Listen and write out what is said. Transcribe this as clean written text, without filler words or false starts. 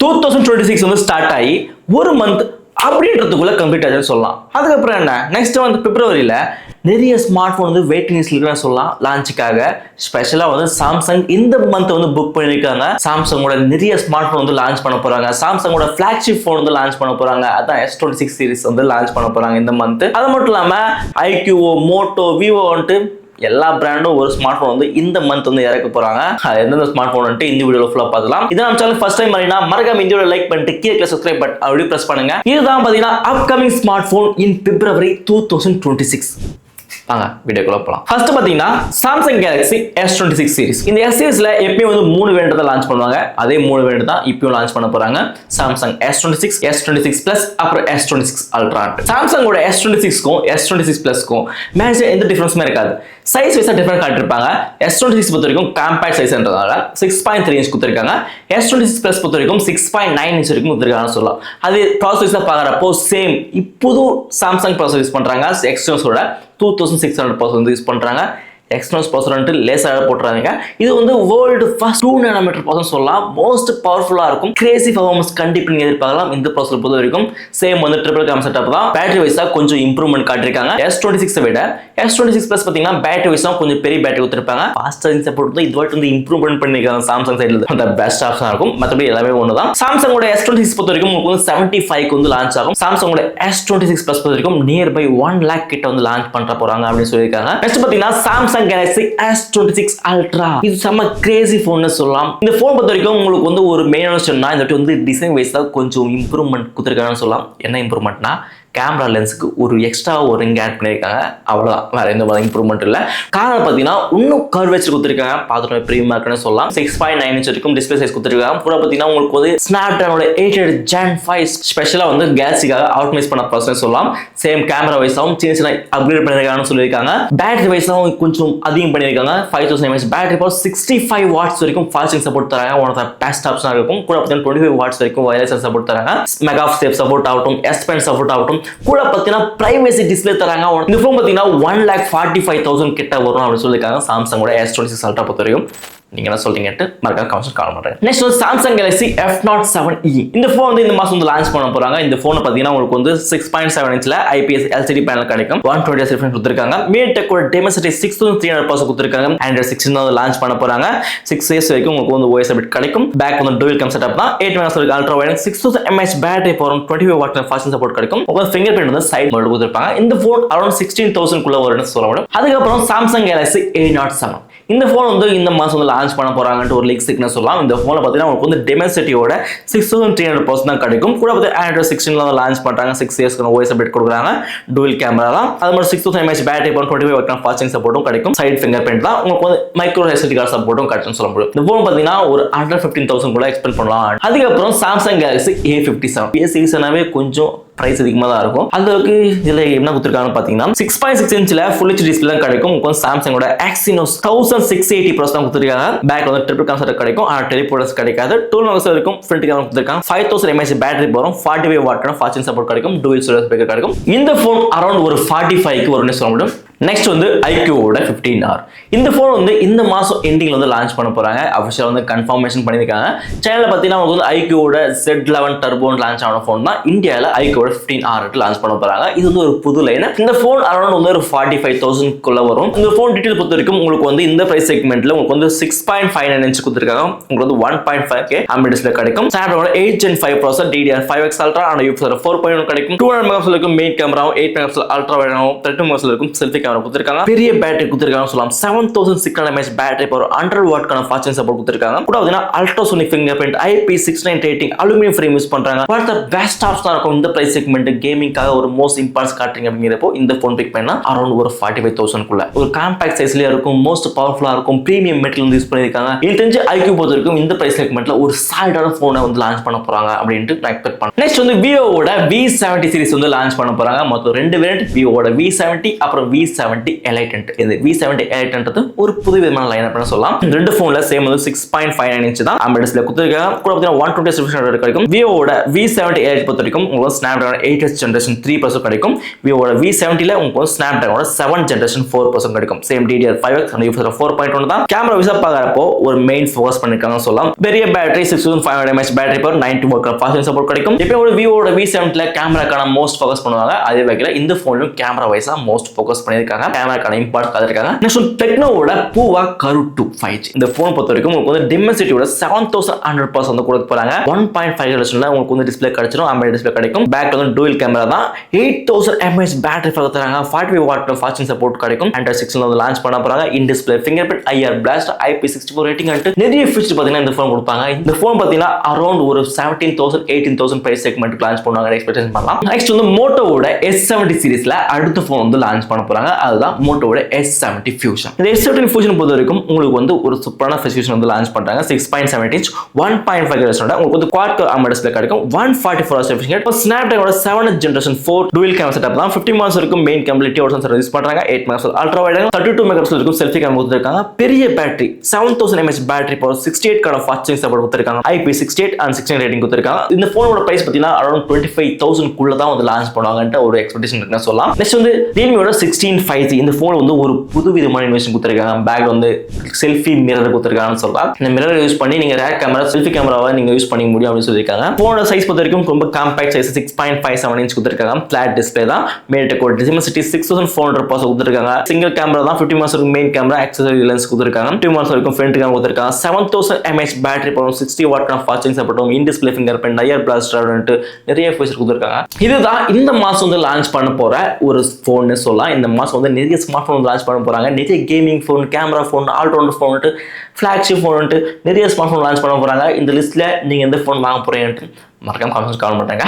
2026 வந்து ஸ்டார்ட் ஆகி ஒரு மந்த் அப்படின்றதுக்குள்ள கம்ப்ளீட் ஆச்சுன்னு சொல்லலாம். அதுக்கப்புறம் என்ன நெக்ஸ்ட் வந்து பிப்ரவரியில நிறைய ஸ்மார்ட் போன் வந்து வெயிட்டிங் லிஸ்ட்ல சொல்லலாம் லான்ச்சுக்காக. ஸ்பெஷலா வந்து சாம்சங் இந்த மந்த் வந்து புக் பண்ணிருக்காங்க. சாம்சங்கோட நிறைய ஸ்மார்ட் போன் வந்து லான்ச் பண்ண போறாங்க. சாம்சங்கோட ஃபிளாக்ஷிப் போன் வந்து லான்ச் பண்ண போறாங்க. அதான் S26 சீரிஸ் வந்து லான்ச் பண்ண போறாங்க இந்த மந்த். அது மட்டும் இல்லாம iQOO, மோட்டோ, விவோ வந்துட்டு எல்லா பிராண்டும் ஒரு ஸ்மார்ட் போன் வந்து இந்த மந்த் வந்து இறக்க போறாங்க. எந்தெந்த ஸ்மார்ட் போன் வந்து இந்த வீடியோல ஃபுல்லா பார்க்கலாம். இதான் நம்ம சேனல் ஃபர்ஸ்ட் டைம் வரீங்கன்னா மறக்காம இந்த வீடியோ லைக் பண்ணிட்டு கீழே சப்ஸ்கிரைப் பட்டன் அப்படியே பிரஸ் பண்ணுங்க. இதுதான் பாத்தீங்கன்னா அப்கமிங் ஸ்மார்ட் போன் இன் பிப்ரவரி 2026. வாங்க வீடியோக்குள்ள போலாம். ஃபர்ஸ்ட் பாத்தீங்கன்னா சாம்சங் கேலக்ஸி S26 சீரிஸ். இந்த S சீரிஸ்ல எப்பயும் வந்து 3 வேரியன்ட் தான் லான்ச் பண்ணுவாங்க. அதே 3 வேரியன்ட் தான் இப்பயும் லான்ச் பண்ண போறாங்க. சாம்சங் S26, S26 Plus அப்புறம் S26 Ultra. சாம்சங்கோட S26க்கும் S26 Plusக்கும் மேஜர் எந்த டிஃபரன்ஸுமே இருக்காது. Size வைஸா different காட்டிருப்பாங்க. S26 பொறுத்த வரைக்கும் காம்பேக்ட் சைஸ்ன்றதால 6.3 இன்ச் கொடுத்திருக்காங்க. S26 Plus பொறுத்த வரைக்கும் 6.9 இன்ச் வரைக்கும் கொடுத்திருக்காங்கன்னு சொல்லலாம். அது ப்ராசஸர் பார்க்கறப்போ சேம் இப்போது சாம்சங் ப்ராசஸர் யூஸ் பண்றாங்க. எக்ஸ்டர்னஸோட 2600 வந்து யூஸ் பண்றாங்க. எக்ஸ்டர்னல்ஸ் ப்ராசஸர் லேசாக போட்டுறாங்க. இது வந்து வேர்ல்டு ஃபர்ஸ்ட் 2 nm ப்ராசஸர் சொல்லலாம். மோஸ்ட் பவர்ஃபுல்லா இருக்கும். கிரேசி பர்ஃபார்மன்ஸ் கண்டிப்பா நீங்க எதிர்பார்க்கலாம். இந்த ப்ராசஸர் பொறுத்த வரைக்கும் சேம் வந்து ட்ரிபிள் கேம் செட்டப் தான். பேட்டரி வைஸா கொஞ்சம் இம்ப்ரூவ்மெண்ட் காட்டிருக்காங்க. S26 விட S26 Plus பாத்தீங்கன்னா பேட்டரி வைஸா கொஞ்சம் பெரிய பேட்டரி கொடுத்திருப்பாங்க. ஃபாஸ்ட் சார்ஜிங் சப்போர்ட் வந்து இதுவரை வந்து இம்ப்ரூவ்மெண்ட் பண்ணிருக்காங்க சாம்சங் சைடுல. அந்த பெஸ்ட் ஆப்ஷனா இருக்கும். மத்தபடி எல்லாமே ஒண்ணுதான். சாம்சங்கோட S26 பொறுத்த வரைக்கும் உங்களுக்கு வந்து 75 வந்து லான்ச் ஆகும். சாம்சங்கோட S26 Plus பொறுத்த வரைக்கும் நியர் பை 1 lakh கிட்ட வந்து லான்ச் பண்ற போறாங்க அப்படின்னு சொல்லியிருக்காங்க. நெக்ஸ்ட் பாத்தீங்கன்னா சாம்சங் Galaxy S26 Ultra. இது செம்ம கிரேசி போன்னு சொல்லலாம். இந்த போன் பொறுத்த வரைக்கும் உங்களுக்கு வந்து ஒரு மெயினான விஷயம்னா இந்த வந்து டிசைன் வைஸா கொஞ்சம் இம்ப்ரூவ்மெண்ட் கொடுத்திருக்காங்கன்னு சொல்லலாம். என்ன இம்ப்ரூவ்மெண்ட்னா கேமரா லென்ஸுக்கு ஒரு எக்ஸ்ட்ரா ஒரு ரிங் ஆட் பண்ணியிருக்காங்க. அவ்வளோதான், வேற எந்த மாதிரி இம்ப்ரூவ்மெண்ட் இல்லை. காரணம் பார்த்தீங்கன்னா இன்னும் கர்வேச்சர் கொடுத்துருக்காங்க. பார்த்துட்டு ப்ரீமியமாக இருக்குன்னு சொல்லலாம். 6.9 இன்ச் வரைக்கும் டிஸ்பிளே சைஸ் கொடுத்துருக்காங்க. கூட பார்த்தீங்கன்னா உங்களுக்கு வந்து ஸ்னாப்டிராகனோட 800 Gen 5 ஸ்பெஷலாக வந்து கேலக்ஸிக்காக ஆப்டிமைஸ் பண்ண ப்ராசஸ் சொல்லலாம். சேம் கேமரா வைஸாகவும் சின்ன சின்ன அப்கிரேட் பண்ணியிருக்காங்கன்னு சொல்லியிருக்காங்க. பேட்டரி வைஸாகவும் கொஞ்சம் அதிகம் பண்ணியிருக்காங்க. 5000 mAh பேட்டரி பவர் 65 watts வரைக்கும் ஃபாஸ்டிங் சப்போர்ட் தராங்க. ஒன் ஆஃப் த பெஸ்ட் ஆப்ஷனாக இருக்கும். கூட பார்த்தீங்கன்னா 25 watts வரைக்கும் வயர்லெஸ் சப்போர்ட் தராங்க. மெகா சேஃப் சப்போர்ட் ஆகட்டும், S Pen சப்போர்ட் ஆகட்டும், கூட பார்த்தீங்கன்னா பிரைவசி டிஸ்ப்ளே தராங்க. இந்த ஃபோன் பார்த்தீங்கன்னா 1,45,000 கிட்ட வரும் அப்படின்னு சொல்லியிருக்காங்க. சாம்சங்கோட S26 Ultra பொறுத்த வரைக்கும் நீங்க என்ன சொல்றீங்கட்டு மறக்காம கமெண்ட்ஸ் கால் பண்ணுங்க. நெக்ஸ்ட் வந்து Samsung Galaxy F07e. இந்த ஃபோன் வந்து இந்த மாசம் வந்து லான்ச் பண்ண போறாங்க. இந்த ஃபோன் பாத்தீங்கன்னா உங்களுக்கு வந்து 6.7 இன்ச்ல IPS LCD பேனல் கிடைக்கும். 120 Hz refresh கொடுத்திருக்காங்க. MediaTek ஓட Dimensity 6300 கொடுத்திருக்காங்க. Android 16 வந்து லான்ச் பண்ண போறாங்க. 6 years வரைக்கும் உங்களுக்கு வந்து OS update கிடைக்கும். பேக் வந்து dual cam setup தான். 8 megapixel ultra wide 6000 mAh battery power 25 watt fast support கிடைக்கும். உங்களுக்கு fingerprint வந்து சைடு மோட் கொடுத்திருப்பாங்க. இந்த ஃபோன் அரௌண்ட் 16,000 குள்ள வரும்னு சொல்ல முடியும். அதுக்கப்புறம் Samsung Galaxy A07. இந்த ஃபோன் வந்து இந்த மாசம் வந்து லான்ச் பண்ண போறாங்கன்னு ஒரு லீக் சிக்னஸ் சொல்லலாம். இந்த ஃபோன்ல பாத்தீங்கன்னா உங்களுக்கு வந்து Dimensity-யோட 6300 தான் கிடைக்கும். கூட வந்து Android 16 வந்து லான்ச் பண்றாங்க. 6 years OS update கொடுக்குறாங்க. dual camera தான். அது மாதிரி 6000 mAh battery power 25 watt fasting சப்போர்ட்டும் கிடைக்கும். சைடு fingerprint தான். உங்களுக்கு வந்து மைக்ரோ SD கார்டு சப்போர்ட்டும் கிடைக்கும்னு சொல்ல முடியும். இந்த ஃபோன் பாத்தீங்கன்னா ஒரு 115,000 கூட எக்ஸ்பெக்ட் பண்ணலாம். அதுக்கப்புறம் Samsung Galaxy A57. A சீரிஸ்னாவே கொஞ்சம் பிரைஸ் அதிகமாக தான் இருக்கும். அதுக்கு இதுல என்ன கொடுத்திருக்காங்கன்னு பாத்தீங்கன்னா 6.6 இன்ச்ல ஃபுல் HD டிஸ்ப்ளே கிடைக்கும். உங்களுக்கு சாம்சங்கோட Exynos 1680 ப்ராசஸர் கொடுத்திருக்காங்க. பேக் வந்து ட்ரிபிள் கேம் செட்டப் கிடைக்கும். ஆனா டெலிபோர்ட்ஸ் கிடைக்காது. 12 megapixel வரைக்கும் ஃப்ரண்ட் கேமரா கொடுத்திருக்காங்க. 5000 mAh battery power 45 watt fasting support கிடைக்கும். dual storage ஸ்பீக்கர் கிடைக்கும். இந்த ஃபோன் அரௌண்ட் ஒரு 45 க்கு வரும்னு சொல்ல முடியும். நெக்ஸ்ட் வந்து iQOO 15R. இந்த ஃபோன் வந்து இந்த மாசம் எண்டிங்ல வந்து லான்ச் பண்ண போறாங்க. அஃபிஷியலா வந்து கன்ஃபர்மேஷன் பண்ணிருக்காங்க. சைனால பாத்தீங்கன்னா உங்களுக்கு வந்து iQOO Z11 Turbo லான்ச் ஆன ஃபோன் தான். இந்தியால iQOO 15R லான்ச் பண்ண போறாங்க. இது வந்து ஒரு புது லைன். இந்த ஃபோன் அரௌண்ட் வந்து ஒரு 45,000 குள்ள வரும். இந்த ஃபோன் டீடைல் பொறுத்த வரைக்கும் உங்களுக்கு வந்து இந்த பிரைஸ் செக்மெண்ட்ல உங்களுக்கு வந்து 6.59 இன்ச் கொடுத்திருக்காங்க. உங்களுக்கு வந்து 1.5K AMOLED டிஸ்ப்ளே கிடைக்கும். Snapdragon 8 Gen 5 processor DDR5X Ultra and UFS 4.1 கிடைக்கும். 200 megapixel இருக்கும் மெயின் கேமராவும் 8 megapixel அல்ட்ரா வைடாவும் 30 megapixel இருக்கும் செல்ஃபி கேமரா கொடுத்திருக்காங்க. பெரிய பேட்டரி கொடுத்திருக்காங்க சொல்லலாம். 7600 mAh battery power 100 watt fasting support கொடுத்திருக்காங்க. கூட வந்து ultrasonic fingerprint IP69 rating aluminium frame use பண்றாங்க. வாட் தி பெஸ்ட் ஆப்ஷனா இருக்கும் இந்த பிரைஸ் செக்மெண்ட் கேமிங்காக ஒரு மோஸ்ட் இம்பார்ட்டன்ஸ் காட்டுறீங்க அப்படிங்கிறப்போ இந்த ஃபோன் பிக் பண்ணா அரௌண்ட் ஒரு 45,000 குள்ள ஒரு காம்பாக்ட் சைஸ்லயே இருக்கும். மோஸ்ட் பவர்ஃபுல்லா இருக்கும். பிரீமியம் மெட்டீரியல் யூஸ் பண்ணிருக்காங்க. இது தெரிஞ்சு iQOO பொறுத்த வரைக்கும் இந்த பிரைஸ் செக்மெண்ட்ல ஒரு சாலிடான போனை வந்து லான்ச் பண்ண போறாங்க அப்படினு நான் எக்ஸ்பெக்ட் பண்றேன். நெக்ஸ்ட் வந்து Vivoவோட V70 சீரிஸ் வந்து லான்ச் பண்ண போறாங்க. மொத்தம் 2 வேரியன்ட் Vivoவோட V70 அப்புறம் V70 V70 Elite. இது V70 Elite ஒரு புது விதமான லைன் அப் சொல்லலாம். ரெண்டு போன்ல சேம் வந்து 6.59 இன்ச் தான் AMOLED டிஸ்ப்ளே கொடுத்திருக்காங்க. கூட பார்த்தீங்கன்னா 120 ரெஃப்ரெஷ் கிடைக்கும். விவோட V70 Elite பொறுத்த வரைக்கும் உங்களுக்கு Snapdragon 8 Generation 3 கிடைக்கும். விவோட V70 ல உங்களுக்கு Snapdragon 7 Generation 4 கிடைக்கும். சேம் DDR5X and UFS 4.1 தான். கேமரா விசா பார்க்கறப்போ ஒரு மெயின் ஃபோக்கஸ் பண்ணிருக்காங்க சொல்லலாம். பெரிய battery 6500 mAh battery power 90 watt fast support கிடைக்கும். இப்போ ஒரு விவோட V70 ல கேமராக்கான மோஸ்ட் ஃபோக்கஸ் பண்ணுவாங்க. அதே வகையில இந்த போன்லயும் கேமரா வைஸா மோஸ்ட் ஃபோக்கஸ் பண்ணிருக்காங்க. கேமராக்கான இம்பார்ட் காட்டிருக்காங்க. நெக்ஸ்ட் டெக்னோவோட பூவா கரு 2 5G. இந்த போன் பொறுத்த வரைக்கும் உங்களுக்கு வந்து டிமென்சிட்டியோட 7100% வந்து கொடுக்க போறாங்க. 1.5 ரெசல்யூஷன்ல உங்களுக்கு வந்து டிஸ்ப்ளே கிடைச்சிரும். AMOLED டிஸ்ப்ளே கிடைக்கும். பேக்ல வந்து டூயல் கேமரா தான். 8000 mAh பேட்டரி பவர் தராங்க. 45 வாட் ஃபாஸ்ட் சப்போர்ட் கிடைக்கும். Android 6 ல வந்து லான்ச் பண்ண போறாங்க. இன் display fingerprint IR blast IP64 rating and நிறைய ஃபீச்சர் பாத்தீங்கன்னா இந்த போன் கொடுப்பாங்க. இந்த போன் பாத்தீங்கன்னா அரௌண்ட் ஒரு 17,000 18,000 பிரைஸ் செக்மெண்ட் லான்ச் பண்ணுவாங்க எக்ஸ்பெக்டேஷன் பண்ணலாம். நெக்ஸ்ட் வந்து மோட்டோவோட S70 சீரிஸ்ல அடுத்த போன் வந்து லான்ச் பண்ண போறாங்க. அதுதான் மோட்டோவோட S70 Fusion. இந்த S70 Fusion பொறுத்த வரைக்கும் உங்களுக்கு வந்து ஒரு சூப்பரான ஸ்பெசிஃபிகேஷன் வந்து லான்ச் பண்றாங்க. 6.7 inch 1.5 ரெசல்யூஷனோட உங்களுக்கு வந்து quad core AMOLED டிஸ்ப்ளே கிடைக்கும். 144 Hz refresh rate. Snapdragon 7 Generation 4 dual camera setup தான். 50 megapixel இருக்கும் main camera LTO sensor use பண்றாங்க. 8 megapixel அல்ட்ரா வைட் 32 megapixel இருக்கும் செல்ஃபி கேமரா கொடுத்திருக்காங்க. பெரிய பேட்டரி 7000 mAh பேட்டரி பவர் 68 கான ஃபாஸ்ட் சார்ஜிங் சப்போர்ட் கொடுத்திருக்காங்க. IP68 and 16 rating கொடுத்திருக்காங்க. இந்த போனோட பிரைஸ் பாத்தீங்கன்னா அரௌண்ட் 25,000 குள்ள தான் வந்து லான்ச் பண்ணுவாங்கன்ற ஒரு எக்ஸ்பெக்டேஷன் இருக்குன்னு சொல்லலாம். நெக்ஸ்ட் வந்து Realmeயோட 16 5G. இந்த போன் வந்து ஒரு புது விதமான இன்வெஸ்ட்மென்ட் கொடுத்திருக்காங்க. பேக்ல வந்து செல்ஃபி மிரர் கொடுத்திருக்காங்கன்னு சொல்லலாம். இந்த மிரர் யூஸ் பண்ணி நீங்க ரேர் கேமரா செல்ஃபி கேமராவை நீங்க யூஸ் பண்ண முடியும் அப்படின்னு சொல்லியிருக்காங்க. போனோட சைஸ் பொறுத்த வரைக்கும் ரொம்ப காம்பாக்ட் சைஸ் 6.57 inch கொடுத்திருக்காங்க. ஃபிளாட் டிஸ்ப்ளே தான். MediaTek Dimensity 6400 கொடுத்திருக்காங்க. சிங்கிள் கேமரா தான். 50 megapixel main camera accessory lens கொடுத்திருக்காங்க. 2 megapixel வரைக்கும் ஃப்ரண்ட் கேமரா கொடுத்திருக்காங்க. 7000 mAh battery power 60 watt fast charging support இன் டிஸ்ப்ளே ஃபிங்கர்பிரிண்ட் IR blast நிறைய ஃபீச்சர் கொடுத்திருக்காங்க. இதுதான் இந்த மாசம் வந்து லான்ச் பண்ண போற ஒரு போன் சொல்லலாம். இந்த மாசம் வந்து நிறைய ஸ்மார்ட் போன் லான்ச் பண்ண போறாங்க. நிறைய gaming phone, camera phone, all rounder phone, flagship phone நிறைய ஸ்மார்ட் போன் லான்ச் பண்ண போறாங்க. இந்த லிஸ்ட்ல நீங்க எந்த போன் வாங்க போறீங்கன்னு மறக்காம கமெண்ட்ஸ் கமெண்ட் பண்ணுங்க.